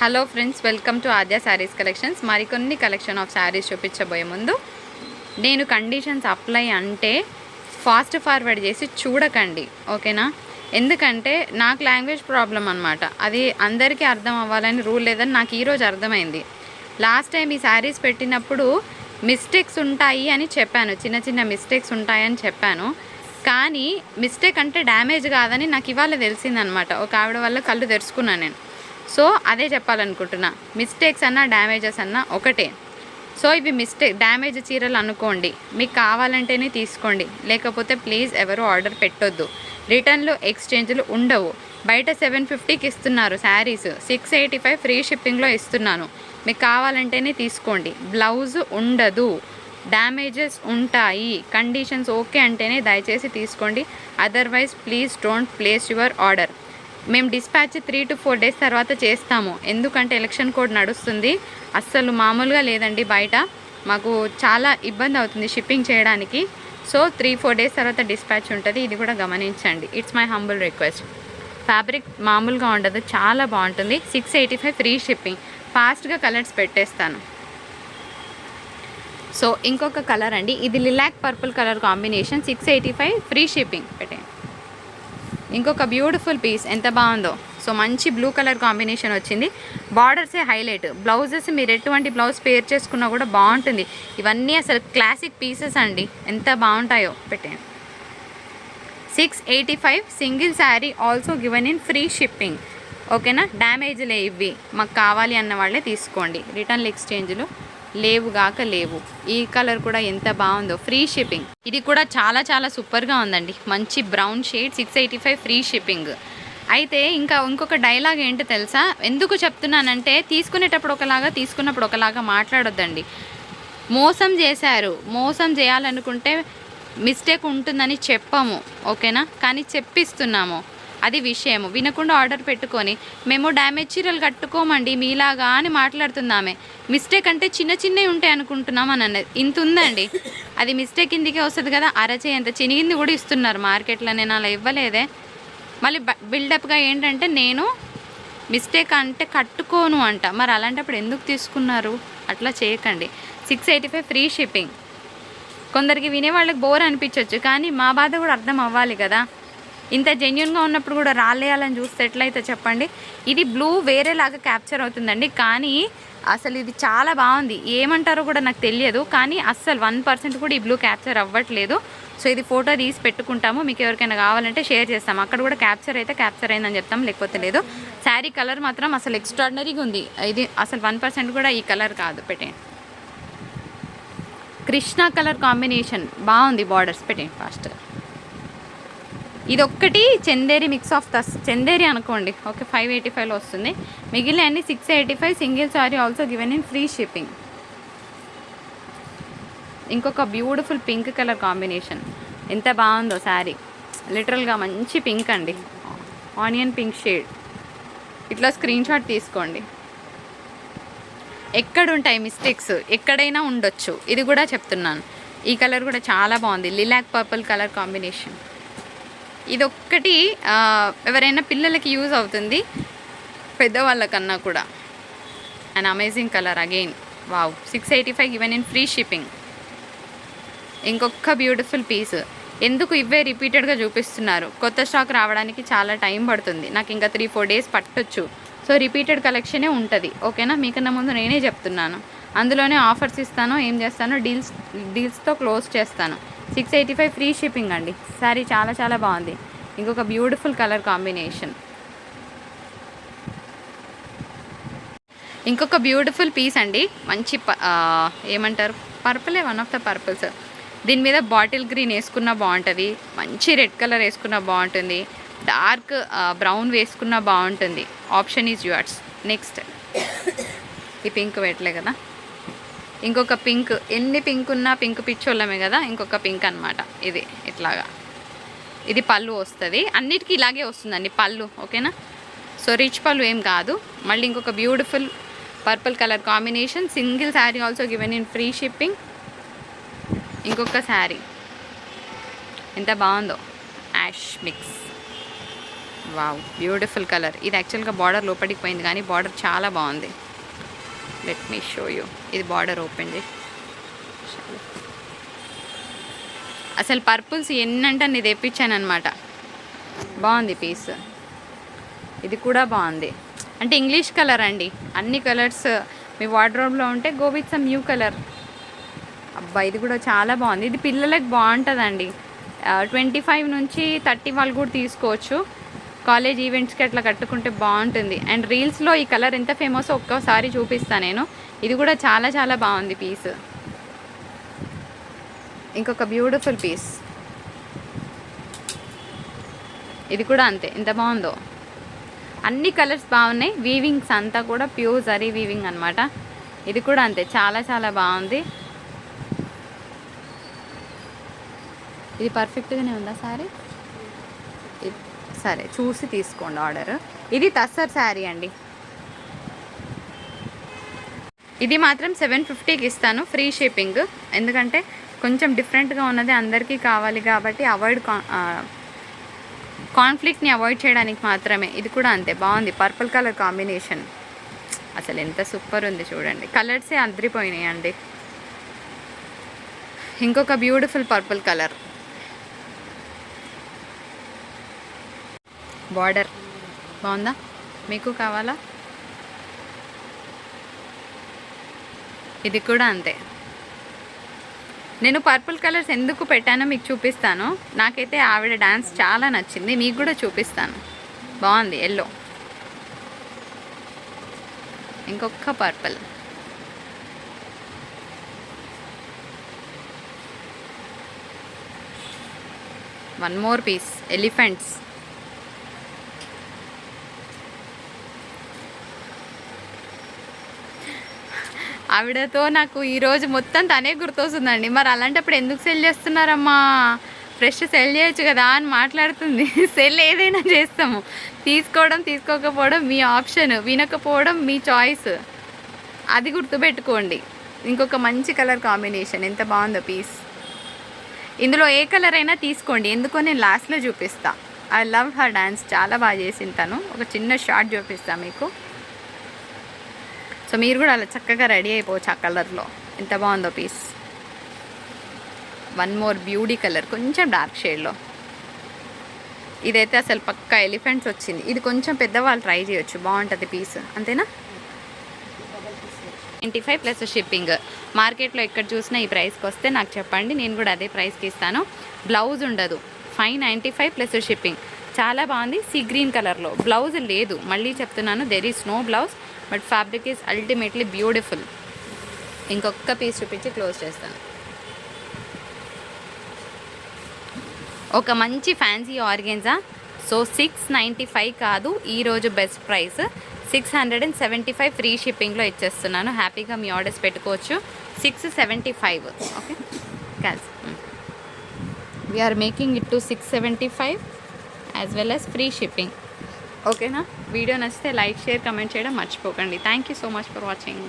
Hello friends, welcome to Aadya saris collections. మరికొన్ని collection of saris చూపించబోయే ముందు నేను కండిషన్స్ అప్లై అంటే ఫాస్ట్ ఫార్వర్డ్ చేసి చూడకండి, ఓకేనా? ఎందుకంటే నాకు లాంగ్వేజ్ ప్రాబ్లం అనమాట. అది అందరికీ అర్థం అవ్వాలని రూల్ లేదని నాకు ఈరోజు అర్థమైంది. లాస్ట్ టైం ఈ శారీస్ పెట్టినప్పుడు మిస్టేక్స్ ఉంటాయి అని చెప్పాను, చిన్న చిన్న మిస్టేక్స్ ఉంటాయని చెప్పాను. కానీ మిస్టేక్ అంటే డ్యామేజ్ కాదని నాకు ఇవాళ తెలిసిందనమాట. ఒక ఆవిడ వల్ల కళ్ళు తెరుచుకున్నాను నేను. సో అదే చెప్పాలనుకుంటున్నా, మిస్టేక్స్ అన్నా డ్యామేజెస్ అన్నా ఒకటే. సో ఇవి డ్యామేజ్ చీరలు అనుకోండి, మీకు కావాలంటేనే తీసుకోండి, లేకపోతే ప్లీజ్ ఎవరు ఆర్డర్ పెట్టొద్దు. రిటర్న్లు ఎక్స్చేంజ్లు ఉండవు. బయట 750కి ఇస్తున్నారు శారీస్, 685 ఫ్రీ షిప్పింగ్లో ఇస్తున్నాను. మీకు కావాలంటేనే తీసుకోండి. బ్లౌజ్ ఉండదు, డ్యామేజెస్ ఉంటాయి. కండిషన్స్ ఓకే అంటేనే దయచేసి తీసుకోండి. Otherwise please don't place your order. మేము డిస్పాచ్ 3 to 4 days తర్వాత చేస్తాము, ఎందుకంటే ఎలక్షన్ కోడ్ నడుస్తుంది. అస్సలు మామూలుగా లేదండి, బయట మాకు చాలా ఇబ్బంది అవుతుంది షిప్పింగ్ చేయడానికి. సో 3-4 days తర్వాత డిస్పాచ్ ఉంటుంది, ఇది కూడా గమనించండి. It's my humble request. Fabric మామూలుగా ఉండదు, చాలా బాగుంటుంది. 685 ఫ్రీ షిప్పింగ్. ఫాస్ట్గా కలర్స్ పెట్టేస్తాను. సో ఇంకొక కలర్ అండి, ఇది lilac purple colour combination, 685 free shipping పెట్టండి. ఇంకొక బ్యూటిఫుల్ పీస్, ఎంత బాగుందో. సో మంచి బ్లూ కలర్ కాంబినేషన్ వచ్చింది. బార్డర్సే హైలైట్. బ్లౌజెస్ మీరు ఎటువంటి బ్లౌజ్ పేర్ చేసుకున్నా కూడా బాగుంటుంది. ఇవన్నీ అసలు క్లాసిక్ పీసెస్ అండి, ఎంత బాగుంటాయో. పెట్టండి. 685 single sari, also given in free shipping, ఓకేనా? డ్యామేజ్లే ఇవి, మాకు కావాలి అన్న వాళ్ళే తీసుకోండి. రిటర్న్ ఎక్స్చేంజ్లు లేవు. ఈ కలర్ కూడా ఎంత బాగుందో, ఫ్రీ షిప్పింగ్. ఇది కూడా చాలా చాలా సూపర్గా ఉందండి, మంచి బ్రౌన్ షేడ్, 685 ఫ్రీ షిప్పింగ్. అయితే ఇంకొక డైలాగ్ ఏంటో తెలుసా? ఎందుకు చెప్తున్నానంటే, తీసుకునేటప్పుడు ఒకలాగా తీసుకున్నప్పుడు ఒకలాగా మాట్లాడొద్దండి. మోసం చేశారు, మోసం చేయాలనుకుంటే మిస్టేక్ ఉంటుందని చెప్పము, ఓకేనా? కానీ చెప్పిస్తున్నాము, అది విషయము. వినకుండా ఆర్డర్ పెట్టుకొని మేము డ్యామేజ్ చీరలు కట్టుకోమండి మీలాగా అని మాట్లాడుతున్నామే. మిస్టేక్ అంటే చిన్న చిన్నవి ఉంటాయి అనుకుంటున్నాం అని అన్నది. ఇంత ఉందండి, అది మిస్టేక్ కిందికే వస్తుంది కదా. అరచేయంత చినిగింది కూడా ఇస్తున్నారు మార్కెట్లో, నేను అలా ఇవ్వలేదే. మళ్ళీ బిల్డప్గా ఏంటంటే నేను మిస్టేక్ అంటే కట్టుకోను అంట. మరి అలాంటప్పుడు ఎందుకు తీసుకున్నారు? అట్లా చేయకండి. 685 ఫ్రీ షిప్పింగ్. కొందరికి వినేవాళ్ళకి బోర్ అనిపించవచ్చు, కానీ మా బాధ కూడా అర్థం అవ్వాలి కదా. ఇంత జెన్యున్గా ఉన్నప్పుడు కూడా రాలేయాలని చూస్తే ఎట్లయితే చెప్పండి. ఇది బ్లూ వేరేలాగా క్యాప్చర్ అవుతుందండి, కానీ అసలు ఇది చాలా బాగుంది. ఏమంటారో కూడా నాకు తెలియదు, కానీ అస్సలు 1% కూడా ఈ బ్లూ క్యాప్చర్ అవ్వట్లేదు. సో ఇది ఫోటో తీసి పెట్టుకుంటాము, మీకు ఎవరికైనా కావాలంటే షేర్ చేస్తాము. అక్కడ కూడా క్యాప్చర్ అయితే క్యాప్చర్ అయిందని చెప్తాం, లేకపోతే లేదు. శారీ కలర్ మాత్రం అసలు ఎక్స్ట్రాడినరీగా ఉంది. ఇది అసలు 1% కూడా ఈ కలర్ కాదు. పెట్టండి. కృష్ణా కలర్ కాంబినేషన్ బాగుంది. బార్డర్స్ పెట్టండి ఫాస్ట్గా. ఇదొక్కటి చందేరి మిక్స్ ఆఫ్ చందేరి అనుకోండి, ఓకే. 585లో వస్తుంది. మిగిలిన అన్ని 685 single sorry, also given in free shipping. ఇంకొక బ్యూటిఫుల్ పింక్ కలర్ కాంబినేషన్, ఎంత బాగుందో శారీ. లిటరల్గా మంచి పింక్ అండి, ఆనియన్ పింక్ షేడ్. ఇట్లా స్క్రీన్ షాట్ తీసుకోండి. ఎక్కడుంటాయి మిస్టేక్స్? ఎక్కడైనా ఉండొచ్చు, ఇది కూడా చెప్తున్నాను. ఈ కలర్ కూడా చాలా బాగుంది, లిలాక్ పర్పుల్ కలర్ కాంబినేషన్. ఇదొక్కటి ఎవరైనా పిల్లలకి యూజ్ అవుతుంది, పెద్దవాళ్ళకన్నా కూడా. And amazing colour again, wow. 685 given in free shipping. ఇంకొక బ్యూటిఫుల్ పీస్. ఎందుకు ఇవే రిపీటెడ్గా చూపిస్తున్నారు? కొత్త స్టాక్ రావడానికి చాలా టైం పడుతుంది, నాకు ఇంకా 3-4 days పట్టొచ్చు. సో రిపీటెడ్ కలెక్షనే ఉంటుంది, ఓకేనా? మీకన్నా ముందు నేనే చెప్తున్నాను. అందులోనే ఆఫర్స్ ఇస్తాను, ఏం చేస్తాను, డీల్స్తో క్లోజ్ చేస్తాను. 685 ఫ్రీ షిప్పింగ్ అండి. శారీ చాలా చాలా బాగుంది. ఇంకొక బ్యూటిఫుల్ కలర్ కాంబినేషన్. ఇంకొక బ్యూటిఫుల్ పీస్ అండి, మంచి ఏమంటారు, పర్పులే, వన్ ఆఫ్ ద పర్పుల్స్. దీని మీద బాటిల్ గ్రీన్ వేసుకున్న బాగుంటుంది, మంచి రెడ్ కలర్ వేసుకున్న బాగుంటుంది, డార్క్ బ్రౌన్ వేసుకున్న బాగుంటుంది. Option is yours. నెక్స్ట్ ఈ పింక్ పెట్టలే కదా, ఇంకొక పింక్. ఎన్ని పింక్ ఉన్నా పింక్ పిచ్చోళ్ళమే కదా. ఇంకొక పింక్ అనమాట ఇది, ఇట్లాగా. ఇది పళ్ళు వస్తుంది, అన్నిటికీ ఇలాగే వస్తుందండి పళ్ళు, ఓకేనా? సో రిచ్ పళ్ళు ఏం కాదు. మళ్ళీ ఇంకొక beautiful purple colour combination, single sari, also given in free shipping. ఇంకొక శారీ ఎంత బాగుందో, ash mix. Wow, beautiful colour. ఇది యాక్చువల్గా బార్డర్ లోపలికి పోయింది కానీ బార్డర్ చాలా బాగుంది. Let me show you. ఇది బార్డర్ ఓపెన్ చేయి. అసలు పర్పుల్స్ ఎన్నంటే అన్ని తెప్పించాను అనమాట. బాగుంది పీస్. ఇది కూడా బాగుంది. అంటే ఇంగ్లీష్ కలర్ అండి. అన్ని కలర్స్ మీ వార్డ్రోబ్లో ఉంటే go with some new colour. అబ్బా, ఇది కూడా చాలా బాగుంది. ఇది పిల్లలకి బాగుంటుందండి. 25 నుంచి 30 వాళ్ళు కూడా తీసుకోవచ్చు. కాలేజ్ ఈవెంట్స్కి అట్లా కట్టుకుంటే బాగుంటుంది. అండ్ రీల్స్లో ఈ కలర్ ఎంత ఫేమస్ ఒక్కసారి చూపిస్తాను నేను. ఇది కూడా చాలా చాలా బాగుంది పీస్. ఇంకొక బ్యూటిఫుల్ పీస్. ఇది కూడా అంతే, ఎంత బాగుందో. అన్ని కలర్స్ బాగున్నాయి. వీవింగ్స్ అంతా కూడా ప్యూర్ జరీ వీవింగ్ అనమాట. ఇది కూడా అంతే, చాలా చాలా బాగుంది. ఇది పర్ఫెక్ట్గానే ఉందా సారీ? సరే, చూసి తీసుకోండి ఆర్డర్. ఇది తస్సర్ శారీ అండి. ఇది మాత్రం 750కి ఇస్తాను, ఫ్రీ షిప్పింగ్. ఎందుకంటే కొంచెం డిఫరెంట్గా ఉన్నది అందరికీ కావాలి కాబట్టి కాన్ఫ్లిక్ట్ని అవాయిడ్ చేయడానికి మాత్రమే. ఇది కూడా అంతే బాగుంది. పర్పుల్ కలర్ కాంబినేషన్ అసలు ఎంత సూపర్ ఉంది చూడండి. కలర్సే అదిరిపోయినాయి అండి. ఇంకొక బ్యూటిఫుల్ పర్పుల్ కలర్. బార్డర్ బాగుందా? మీకు కావాలా? ఇది కూడా అంతే. నేను పర్పుల్ కలర్స్ ఎందుకు పెట్టానో మీకు చూపిస్తాను. నాకైతే ఆవిడ డాన్స్ చాలా నచ్చింది, మీకు కూడా చూపిస్తాను. బాగుంది ఎల్లో. ఇంకొక purple. One more piece, elephants. ఆవిడతో నాకు ఈరోజు మొత్తం తనే గుర్తొస్తుందండి. మరి అలాంటప్పుడు ఎందుకు సెల్ చేస్తున్నారమ్మా, ఫ్రెష్ సెల్ చేయొచ్చు కదా అని మాట్లాడుతుంది. సెల్ ఏదైనా చేస్తాము. తీసుకోవడం తీసుకోకపోవడం మీ ఆప్షన్, వినకపోవడం మీ చాయిస్. అది గుర్తుపెట్టుకోండి. ఇంకొక మంచి కలర్ కాంబినేషన్, ఎంత బాగుందో పీస్. ఇందులో ఏ కలర్ అయినా తీసుకోండి, ఎందుకో నేను లాస్ట్లో చూపిస్తా. ఐ లవ్ హర్ డాన్స్, చాలా బాగా చేసింది తను. ఒక చిన్న షార్ట్ చూపిస్తా మీకు. సో మీరు కూడా అలా చక్కగా రెడీ అయిపోవచ్చు ఆ కలర్లో. ఎంత బాగుందో piece. One more beauty colour, కొంచెం డార్క్ షేడ్లో. ఇదైతే అసలు పక్కా ఎలిఫెంట్స్ వచ్చింది. ఇది కొంచెం పెద్దవాళ్ళు ట్రై చేయొచ్చు, బాగుంటుంది పీస్. అంతేనా? 95 ప్లస్ షిప్పింగ్. మార్కెట్లో ఎక్కడ చూసినా ఈ ప్రైస్కి వస్తే నాకు చెప్పండి, నేను కూడా అదే ప్రైస్కి ఇస్తాను. బ్లౌజ్ ఉండదు. 595 ప్లస్ షిప్పింగ్. చాలా బాగుంది. సీ గ్రీన్ కలర్లో. బ్లౌజ్ లేదు, మళ్ళీ చెప్తున్నాను, there is no blouse, but fabric is ultimately beautiful. ఇంకొక పీస్ చూపించి క్లోజ్ చేస్తాను. ఒక మంచి ఫ్యాన్సీ ఆర్గెన్జా. సో 695 కాదు, ఈరోజు బెస్ట్ ప్రైస్ 675 ఫ్రీ షిప్పింగ్లో ఇచ్చేస్తున్నాను. హ్యాపీగా మీ ఆర్డర్స్ పెట్టుకోవచ్చు. 675. Okay, cash. We're making it to 675 as well as free shipping. ఓకేనా? వీడియో నచ్చితే లైక్, షేర్, కమెంట్ చేయడం మర్చిపోకండి. Thank you so much for watching.